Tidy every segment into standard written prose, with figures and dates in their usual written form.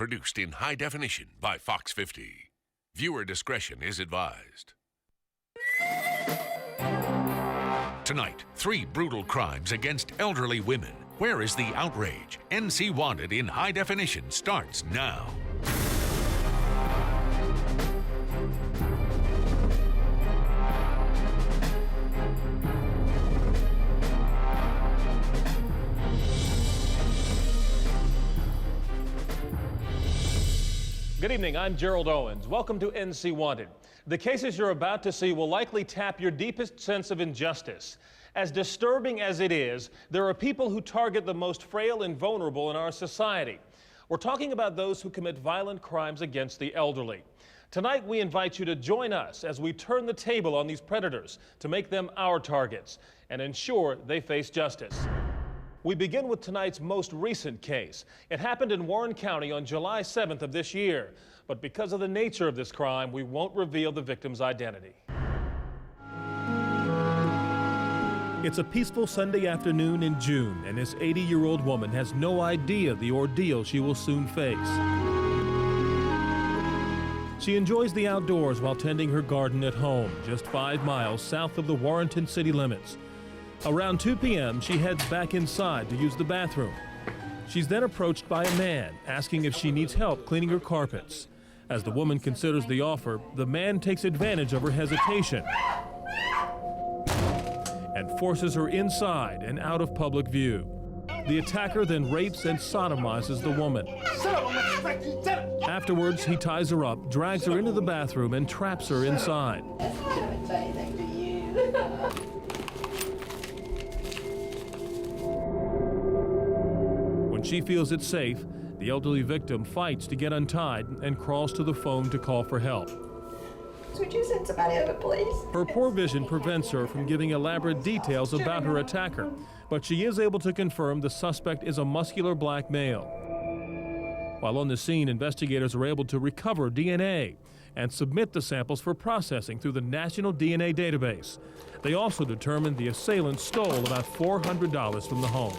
produced in high definition by Fox 50. Viewer discretion is advised. Tonight, 3 brutal crimes against elderly women. Where is the outrage? NC Wanted in high definition starts now. Good evening, I'm Gerald Owens. Welcome to NC Wanted. The cases you're about to see will likely tap your deepest sense of injustice. As disturbing as it is, there are people who target the most frail and vulnerable in our society. We're talking about those who commit violent crimes against the elderly. Tonight, we invite you to join us as we turn the table on these predators to make them our targets and ensure they face justice. We begin with tonight's most recent case. It happened in Warren County on July 7th of this year. But because of the nature of this crime, we won't reveal the victim's identity. It's a peaceful Sunday afternoon in June, and this 80-year-old woman has no idea the ordeal she will soon face. She enjoys the outdoors while tending her garden at home, just 5 miles south of the Warrenton city limits. Around 2 p.m., she heads back inside to use the bathroom. She's then approached by a man asking if she needs help cleaning her carpets. As the woman considers the offer, the man takes advantage of her hesitation and forces her inside and out of public view. The attacker then rapes and sodomizes the woman. Afterwards, he ties her up, drags her into the bathroom, and traps her inside. I haven't done anything to you. When she feels it's safe, the elderly victim fights to get untied and crawls to the phone to call for help. Would you send somebody over, please? Her poor vision prevents her from giving elaborate details about her attacker, but she is able to confirm the suspect is a muscular black male. While on the scene, investigators are able to recover DNA and submit the samples for processing through the National DNA Database. They also determined the assailant stole about $400 from the home.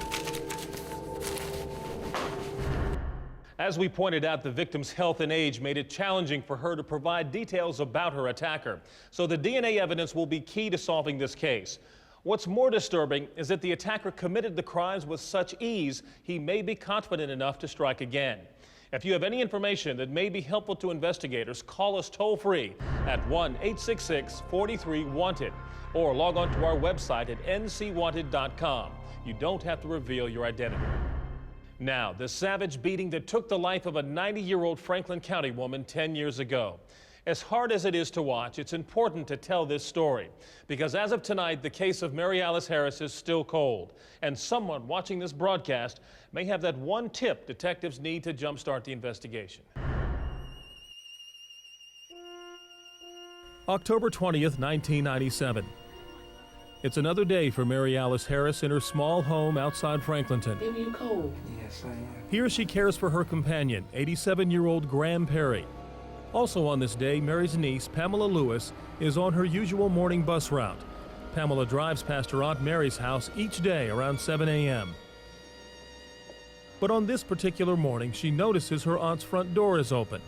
As we pointed out, the victim's health and age made it challenging for her to provide details about her attacker. So the DNA evidence will be key to solving this case. What's more disturbing is that the attacker committed the crimes with such ease, he may be confident enough to strike again. If you have any information that may be helpful to investigators, call us toll-free at 1-866-43-WANTED or log on to our website at ncwanted.com. You don't have to reveal your identity. Now, the savage beating that took the life of a 90-year-old Franklin County woman 10 years ago. As hard as it is to watch, it's important to tell this story because as of tonight, the case of Mary Alice Harris is still cold, and someone watching this broadcast may have that one tip detectives need to jumpstart the investigation. October 20th, 1997. It's another day for Mary Alice Harris in her small home outside Franklinton. Are you cold? Yes, I am. Here she cares for her companion, 87-year-old Graham Perry. Also on this day, Mary's niece, Pamela Lewis, is on her usual morning bus route. Pamela drives past her Aunt Mary's house each day around 7 a.m. But on this particular morning, she notices her aunt's front door is open.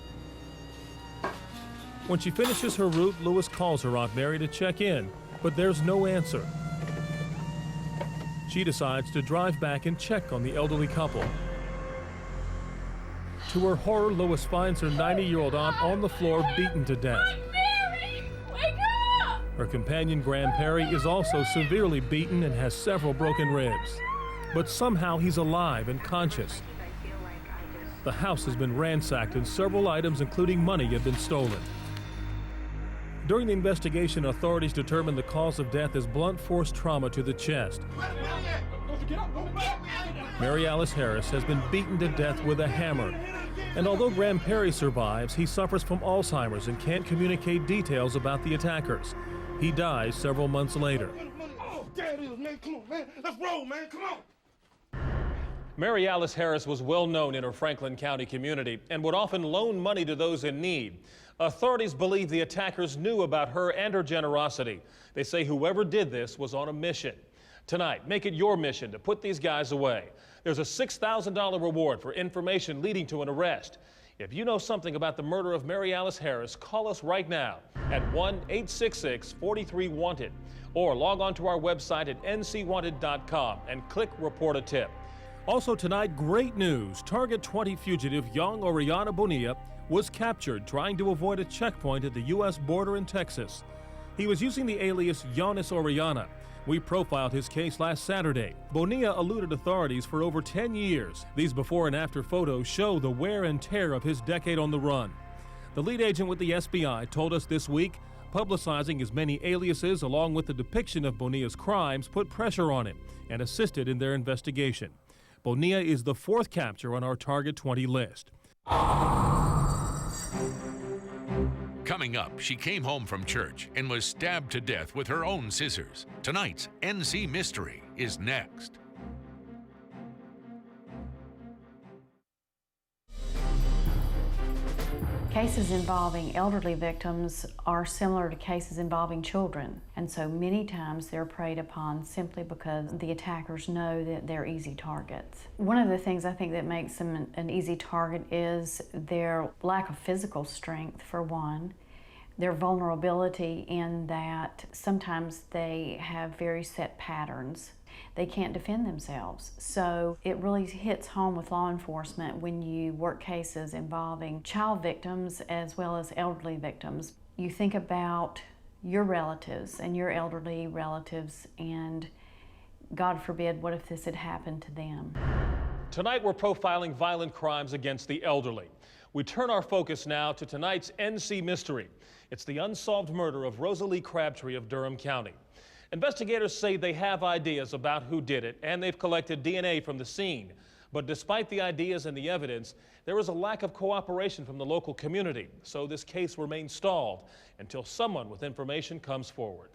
When she finishes her route, Lewis calls her Aunt Mary to check in, but there's no answer. She decides to drive back and check on the elderly couple. To her horror, Lewis finds her 90-year-old aunt on the floor, beaten to death. Aunt Mary! Wake up! Her companion, Graham Perry, is also severely beaten and has several broken ribs. But somehow he's alive and conscious. The house has been ransacked and several items, including money, have been stolen. During the investigation, authorities determined the cause of death is blunt force trauma to the chest. Mary Alice Harris has been beaten to death with a hammer. And although Graham Perry survives, he suffers from Alzheimer's and can't communicate details about the attackers. He dies several months later. Oh, there it is, man. Come on, man. Let's roll, man. Come on. Mary Alice Harris was well known in her Franklin County community and would often loan money to those in need. Authorities believe the attackers knew about her and her generosity. They say whoever did this was on a mission. Tonight, make it your mission to put these guys away. There's a $6,000 reward for information leading to an arrest. If you know something about the murder of Mary Alice Harris, call us right now at 1-866-43-WANTED or log on to our website at ncwanted.com and click Report a Tip. Also tonight, great news. Target 20 fugitive young Oriana Bonilla was captured trying to avoid a checkpoint at the U.S. border in Texas. He was using the alias Giannis Oriana. We profiled his case last Saturday. Bonilla eluded authorities for over 10 years. These before and after photos show the wear and tear of his decade on the run. The lead agent with the SBI told us this week, publicizing his many aliases along with the depiction of Bonilla's crimes put pressure on him and assisted in their investigation. Bonilla is the fourth capture on our Target 20 list. Coming up, she came home from church and was stabbed to death with her own scissors. Tonight's NC Mystery is next. Cases involving elderly victims are similar to cases involving children, and so many times they're preyed upon simply because the attackers know that they're easy targets. One of the things I think that makes them an easy target is their lack of physical strength, for one, their vulnerability in that sometimes they have very set patterns. They can't defend themselves. So it really hits home with law enforcement when you work cases involving child victims as well as elderly victims. You think about your relatives and your elderly relatives, and God forbid, what if this had happened to them? Tonight we're profiling violent crimes against the elderly. We turn our focus now to tonight's NC Mystery. It's the unsolved murder of Rosa Crabtree of Durham County. Investigators say they have ideas about who did it, and they've collected DNA from the scene. But despite the ideas and the evidence, there is a lack of cooperation from the local community. So this case remains stalled until someone with information comes forward.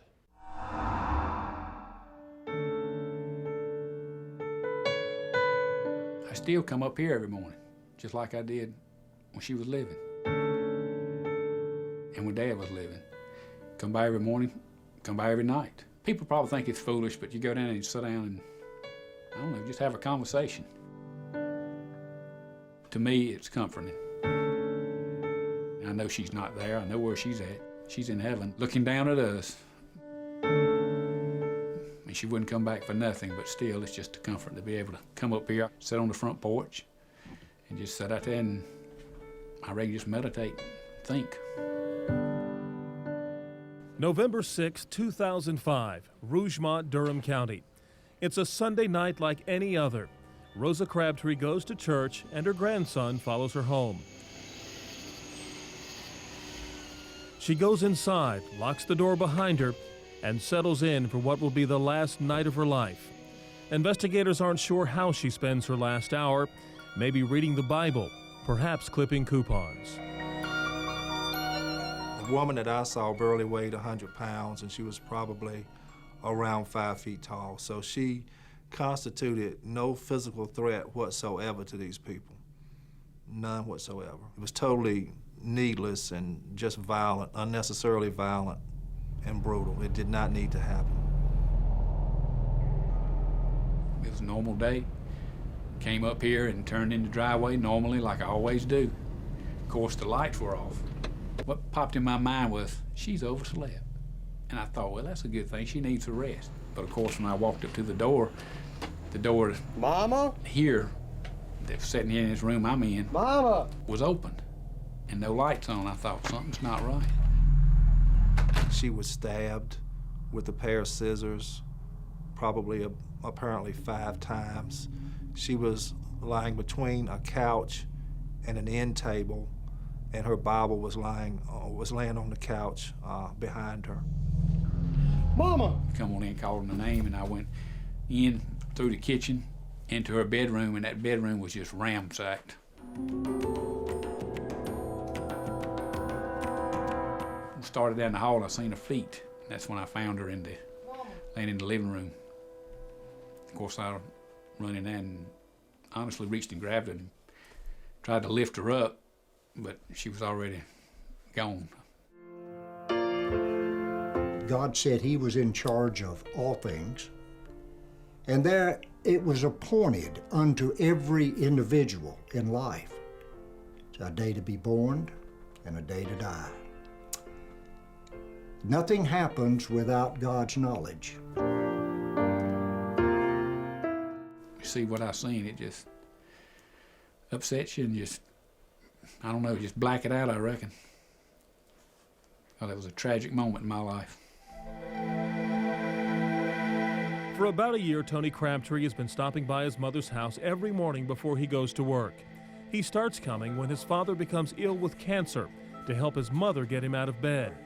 I still come up here every morning, just like I did when she was living. And when Dad was living. Come by every morning, come by every night. People probably think it's foolish, but you go down and you sit down and, I don't know, just have a conversation. To me, it's comforting. I know she's not there. I know where she's at. She's in heaven, looking down at us. And she wouldn't come back for nothing, but still, it's just a comfort to be able to come up here, sit on the front porch, and just sit out there and I reckon just meditate, think. November 6, 2005, Rougemont, Durham County. It's a Sunday night like any other. Rosa Crabtree goes to church and her grandson follows her home. She goes inside, locks the door behind her, and settles in for what will be the last night of her life. Investigators aren't sure how she spends her last hour, maybe reading the Bible, perhaps clipping coupons. The woman that I saw barely weighed 100 pounds, and she was probably around 5 feet tall. So she constituted no physical threat whatsoever to these people. None whatsoever. It was totally needless and just violent, unnecessarily violent and brutal. It did not need to happen. It was a normal day. Came up here and turned in the driveway normally like I always do. Of course, the lights were off. What popped in my mind was, she's overslept. And I thought, well, that's a good thing. She needs a rest. But of course, when I walked up to the door Mama? here, that was sitting here in this room I'm in, Mama! was open and no lights on. I thought, something's not right. She was stabbed with a pair of scissors, probably apparently 5 times. She was lying between a couch and an end table, and her Bible was laying on the couch behind her. Mama! Come on in, called her name, and I went in through the kitchen into her bedroom, and that bedroom was just ramsacked. Started down the hall, and I seen her feet. That's when I found her laying in the living room. Of course, I run in there and honestly reached and grabbed her and tried to lift her up, but she was already gone. God said he was in charge of all things, and there it was appointed unto every individual in life. a day to be born and a day to die. Nothing happens without God's knowledge. You see what I seen, it just upsets you and just, I don't know, just black it out, I reckon. Well, it was a tragic moment in my life. For about a year, Tony Crabtree has been stopping by his mother's house every morning before he goes to work. He starts coming when his father becomes ill with cancer to help his mother get him out of bed.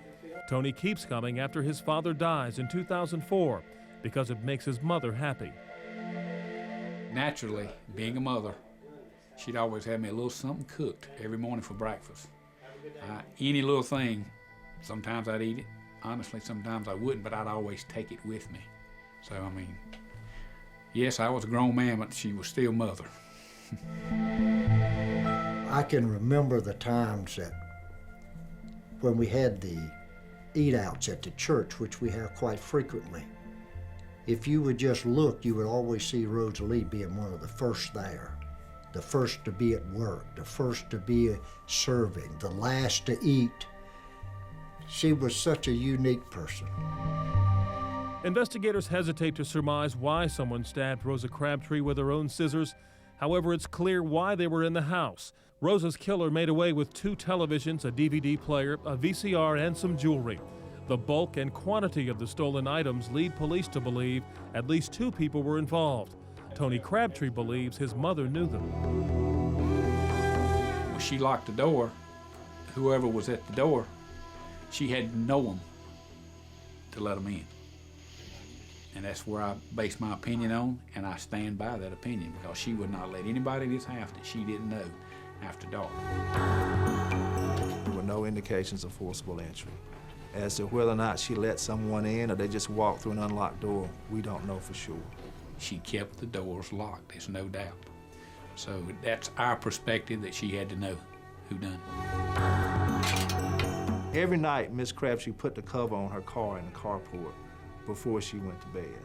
Tony keeps coming after his father dies in 2004 because it makes his mother happy. Naturally, being a mother, she'd always have me a little something cooked every morning for breakfast. Any little thing, sometimes I'd eat it. Honestly, sometimes I wouldn't, but I'd always take it with me. So, I mean, yes, I was a grown man, but she was still mother. I can remember the times that when we had the eat-outs at the church, which we have quite frequently. If you would just look, you would always see Rosa being one of the first there, the first to be at work, the first to be serving, the last to eat. She was such a unique person. Investigators hesitate to surmise why someone stabbed Rosa Crabtree with her own scissors. However, it's clear why they were in the house. Rosa's killer made away with 2 televisions, a DVD player, a VCR, and some jewelry. The bulk and quantity of the stolen items lead police to believe at least 2 people were involved. Tony Crabtree believes his mother knew them. When she locked the door, whoever was at the door, she had to know them to let them in. And that's where I base my opinion on, and I stand by that opinion because she would not let anybody in this house that she didn't know after dark. There were no indications of forcible entry. As to whether or not she let someone in or they just walked through an unlocked door, we don't know for sure. She kept the doors locked, there's no doubt. So that's our perspective, that she had to know who done it. Every night, Miss Crabtree put the cover on her car in the carport before she went to bed.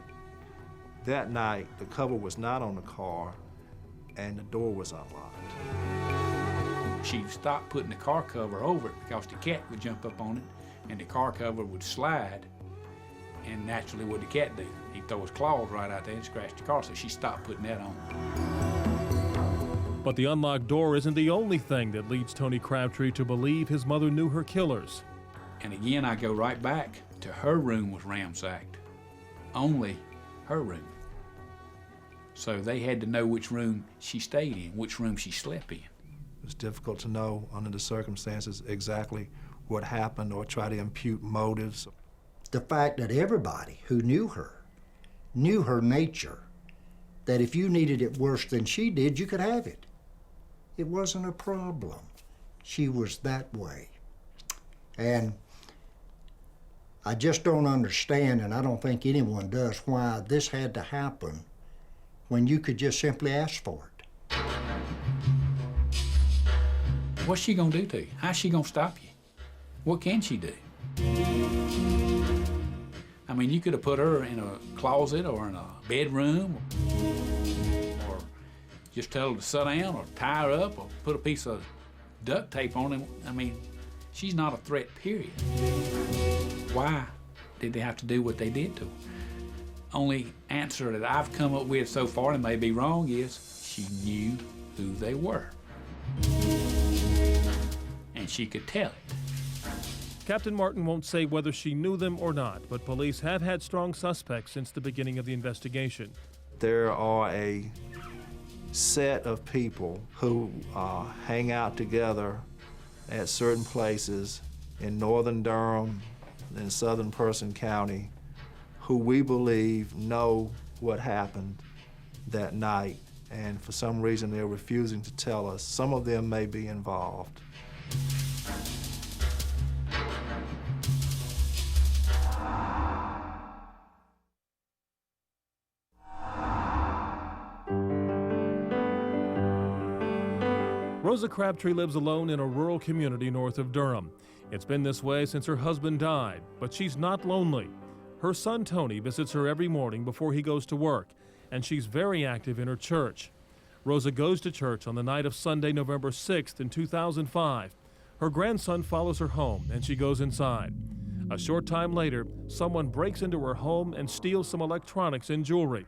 That night, the cover was not on the car and the door was unlocked. She stopped putting the car cover over it because the cat would jump up on it and the car cover would slide, and naturally what the cat do? He'd throw his claws right out there and scratch the car, so she stopped putting that on. But the unlocked door isn't the only thing that leads Tony Crabtree to believe his mother knew her killers. And again, I go right back to her room was ransacked. Only her room. So they had to know which room she stayed in, which room she slept in. It's difficult to know under the circumstances exactly what happened or try to impute motives. The fact that everybody who knew her nature, that if you needed it worse than she did, you could have it. It wasn't a problem. She was that way. And I just don't understand, and I don't think anyone does, why this had to happen when you could just simply ask for it. What's she gonna do to you? How's she gonna stop you? What can she do? I mean, you could have put her in a closet or in a bedroom, or just tell her to sit down or tie her up or put a piece of duct tape on him. I mean, she's not a threat, period. Why did they have to do what they did to her? Only answer that I've come up with so far, and may be wrong, is she knew who they were. And she could tell it. Captain Martin won't say whether she knew them or not, but police have had strong suspects since the beginning of the investigation. There are a set of people who hang out together at certain places in northern Durham and southern Person County who we believe know what happened that night, and for some reason they're refusing to tell us. Some of them may be involved. Rosa Crabtree lives alone in a rural community north of Durham. It's been this way since her husband died, but she's not lonely. Her son Tony visits her every morning before he goes to work, and she's very active in her church. Rosa goes to church on the night of Sunday, November 6th in 2005. Her grandson follows her home and she goes inside. A short time later, someone breaks into her home and steals some electronics and jewelry.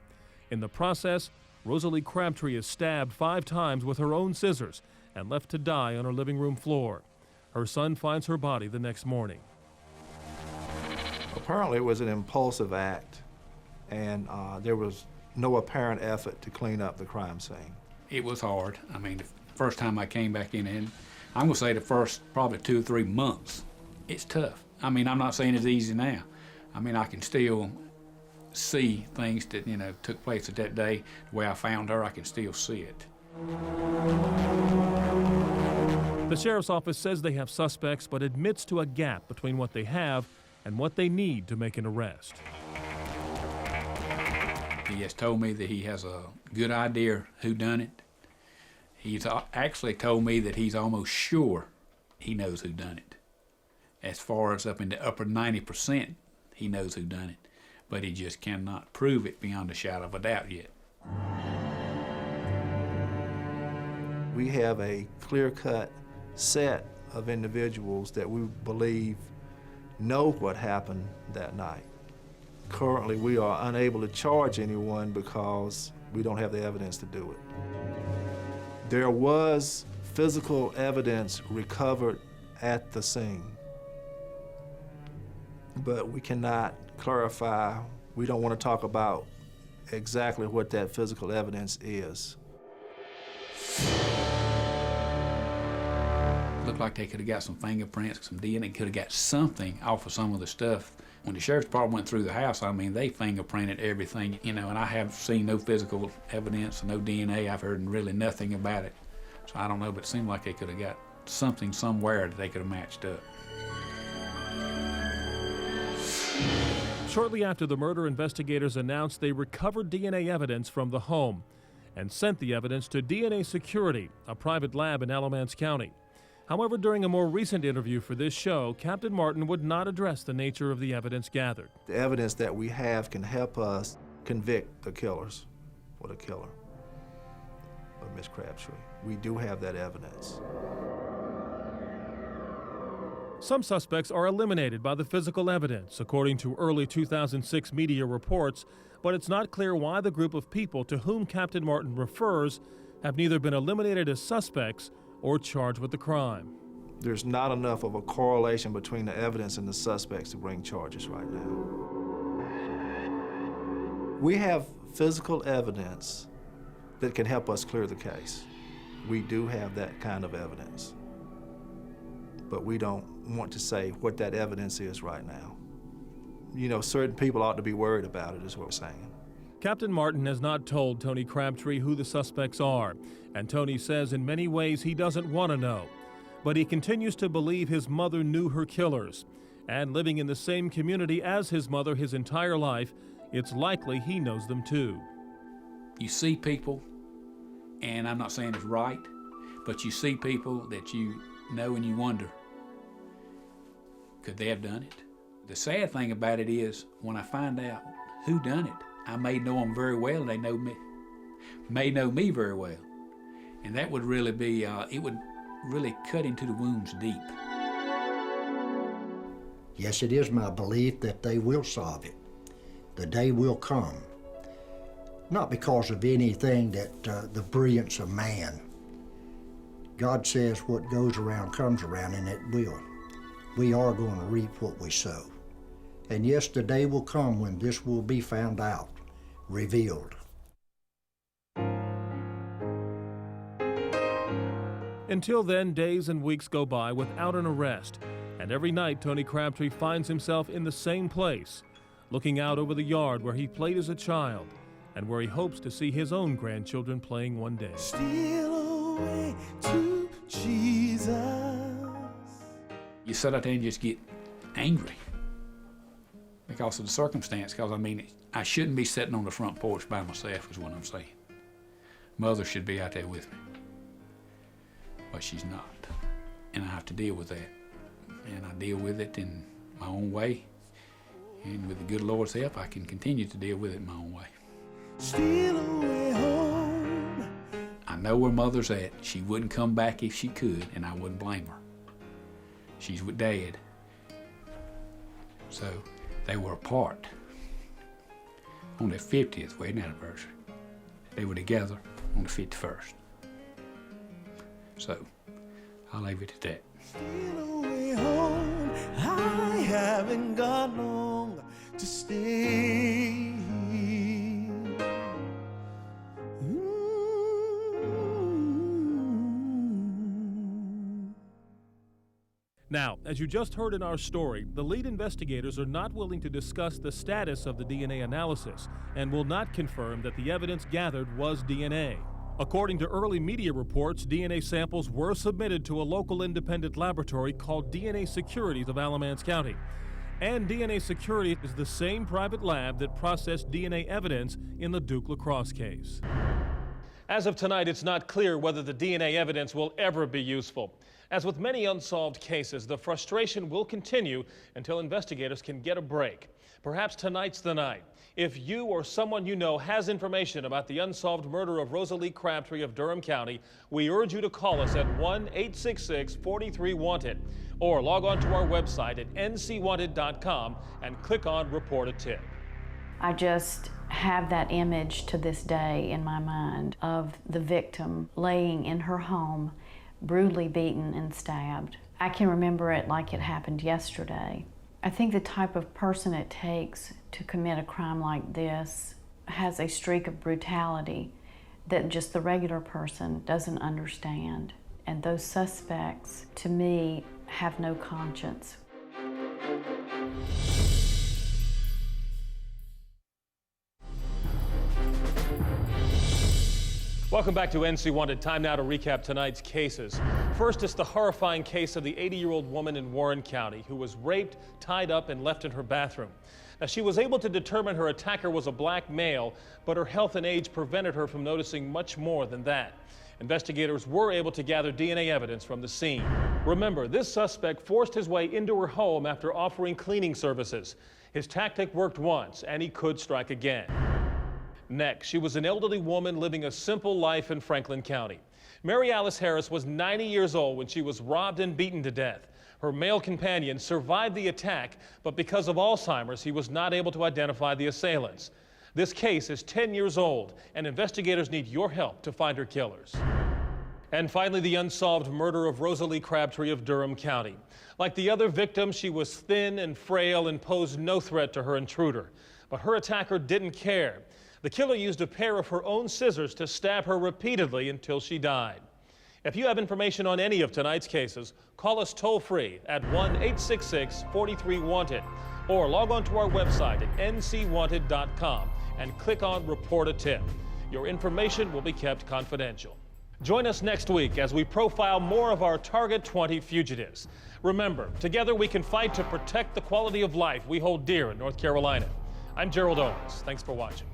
In the process, Rosalie Crabtree is stabbed 5 times with her own scissors and left to die on her living room floor. Her son finds her body the next morning. Apparently it was an impulsive act, and there was no apparent effort to clean up the crime scene. It was hard. I mean, the first time I came back in, and I'm gonna say the first probably 2 or 3 months, it's tough. I mean, I'm not saying it's easy now. I mean, I can still see things that, you know, took place at that day. The way I found her, I can still see it. The sheriff's office says they have suspects, but admits to a gap between what they have and what they need to make an arrest. He has told me that he has a good idea who done it. He's actually told me that he's almost sure he knows who done it. As far as up in the upper 90%, he knows who done it, but he just cannot prove it beyond a shadow of a doubt yet. We have a clear-cut set of individuals that we believe know what happened that night. Currently, we are unable to charge anyone because we don't have the evidence to do it. There was physical evidence recovered at the scene, but we cannot clarify. We don't want to talk about exactly what that physical evidence is. Looked like they could have got some fingerprints, some DNA, could have got something off of some of the stuff. When the sheriff's department went through the house, I mean, they fingerprinted everything, you know, and I have seen no physical evidence, no DNA. I've heard really nothing about it. So I don't know, but it seemed like they could have got something somewhere that they could have matched up. Shortly after the murder, investigators announced they recovered DNA evidence from the home and sent the evidence to DNA Security, a private lab in Alamance County. However, during a more recent interview for this show, Captain Martin would not address the nature of the evidence gathered. The evidence that we have can help us convict the killers or the killer of Miss Crabtree. We do have that evidence. Some suspects are eliminated by the physical evidence, according to early 2006 media reports, but it's not clear why the group of people to whom Captain Martin refers have neither been eliminated as suspects or charged with the crime. There's not enough of a correlation between the evidence and the suspects to bring charges right now. We have physical evidence that can help us clear the case. We do have that kind of evidence, but we don't want to say what that evidence is right now. You know, certain people ought to be worried about it, is what we're saying. Captain Martin has not told Tony Crabtree who the suspects are, and Tony says in many ways he doesn't want to know. But he continues to believe his mother knew her killers, and living in the same community as his mother his entire life, it's likely he knows them too. You see people, and I'm not saying it's right, but you see people that you know and you wonder, could they have done it? The sad thing about it is, when I find out who done it, I may know them very well, and they may know me very well. And that would really be, it would really cut into the wounds deep. Yes, it is my belief that they will solve it. The day will come. Not because of anything that the brilliance of man. God says what goes around comes around, and it will. We are going to reap what we sow. And yes, the day will come when this will be found out, revealed. Until then, days and weeks go by without an arrest, and every night Tony Crabtree finds himself in the same place, looking out over the yard where he played as a child and where he hopes to see his own grandchildren playing one day. Steal away to Jesus. You sit out there and just get angry because of the circumstance, because I mean, I shouldn't be sitting on the front porch by myself is what I'm saying. Mother should be out there with me, but she's not, and I have to deal with that. And I deal with it in my own way, and with the good Lord's help, I can continue to deal with it in my own way. Steal away home. I know where Mother's at. She wouldn't come back if she could, and I wouldn't blame her. She's with Dad. So they were apart on their 50th wedding anniversary. They were together on the 51st. So I'll leave it at that. I haven't got long to stay. Now, as you just heard in our story, the lead investigators are not willing to discuss the status of the DNA analysis and will not confirm that the evidence gathered was DNA. According to early media reports, DNA samples were submitted to a local independent laboratory called DNA Securities of Alamance County. And DNA Security is the same private lab that processed DNA evidence in the Duke lacrosse case. As of tonight, it's not clear whether the DNA evidence will ever be useful. As with many unsolved cases, the frustration will continue until investigators can get a break. Perhaps tonight's the night. If you or someone you know has information about the unsolved murder of Rosa Crabtree of Durham County, we urge you to call us at 1-866-43-WANTED or log on to our website at ncwanted.com and click on Report a Tip. I just have that image to this day in my mind of the victim laying in her home, brutally beaten and stabbed. I can remember it like it happened yesterday. I think the type of person it takes to commit a crime like this has a streak of brutality that just the regular person doesn't understand. And those suspects, to me, have no conscience. Welcome back to NC Wanted. Time now to recap tonight's cases. First is the horrifying case of the 80-year-old woman in Warren County who was raped, tied up, and left in her bathroom. Now, she was able to determine her attacker was a black male, but her health and age prevented her from noticing much more than that. Investigators were able to gather DNA evidence from the scene. Remember, this suspect forced his way into her home after offering cleaning services. His tactic worked once, and he could strike again. Next, she was an elderly woman living a simple life in Franklin County. Mary Alice Harris was 90 years old when she was robbed and beaten to death. Her male companion survived the attack, but because of Alzheimer's, he was not able to identify the assailants. This case is 10 years old, and investigators need your help to find her killers. And finally, the unsolved murder of Rosa Crabtree of Durham County. Like the other victims, she was thin and frail and posed no threat to her intruder. But her attacker didn't care. The killer used a pair of her own scissors to stab her repeatedly until she died. If you have information on any of tonight's cases, call us toll-free at 1-866-43-WANTED or log on to our website at ncwanted.com and click on Report a Tip. Your information will be kept confidential. Join us next week as we profile more of our Target 20 fugitives. Remember, together we can fight to protect the quality of life we hold dear in North Carolina. I'm Gerald Owens. Thanks for watching.